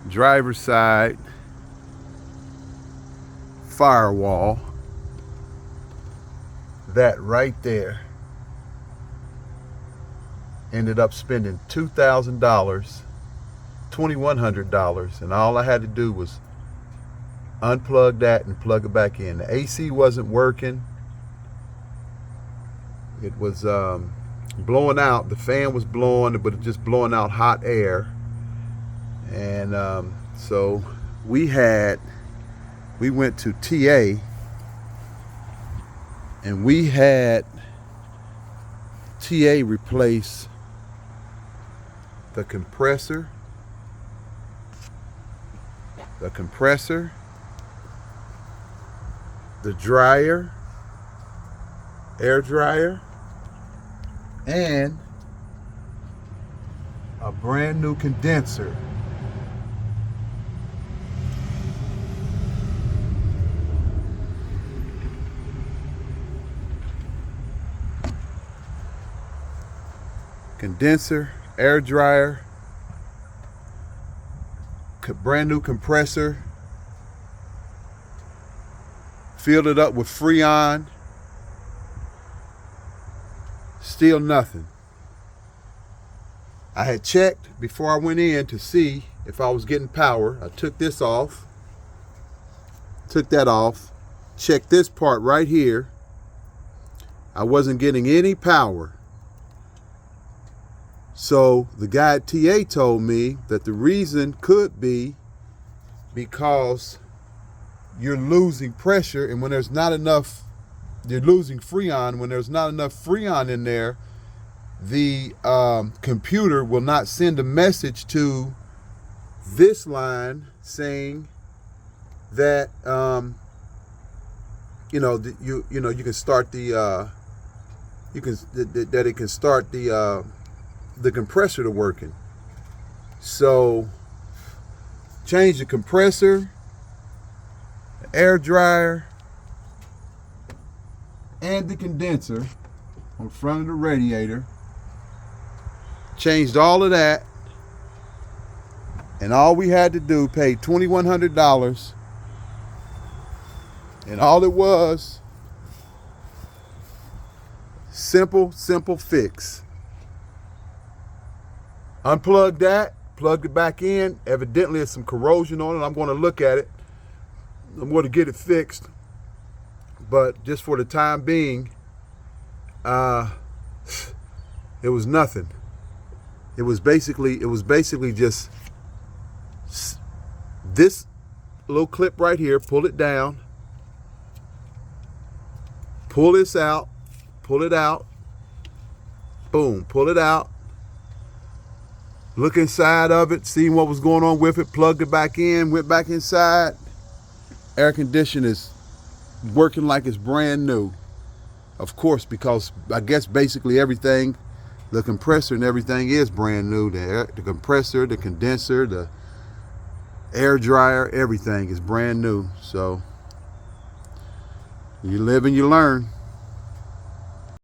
driver's side firewall. That right there. Ended up spending $2,000, $2,100, and all I had to do was unplug that and plug it back in. The AC wasn't working. It was blowing out. The fan was blowing, but it just blowing out hot air. And so we went to TA, and we had TA replace the compressor, the dryer, air dryer, and a brand new condenser. Condenser, air dryer, brand new compressor, filled it up with Freon, still nothing. I had checked before I went in to see if I was getting power. I took this off, took that off, checked this part right here. I wasn't getting any power. So the guy at TA told me that the reason could be because you're losing pressure, and when there's not enough, you're losing Freon. When there's not enough Freon in there, the computer will not send a message to this line saying that you can start the that it can start the compressor to working. So change the compressor, the air dryer, and the condenser on front of the radiator. Changed all of that, and all we had to do, pay $2,100, and all it was, simple fix. Unplug that, plug it back in. Evidently there's some corrosion on it. I'm going to look at it. I'm going to get it fixed. But just for the time being, it was nothing. It was basically just this little clip right here. Pull it down. Pull this out. Pull it out. Boom. Pull it out. Look inside of it, see what was going on with it, plugged it back in, went back inside. Air conditioner is working like it's brand new. Of course, because I guess basically everything, the compressor and everything is brand new. The compressor, the condenser, the air dryer, everything is brand new. So you live and you learn.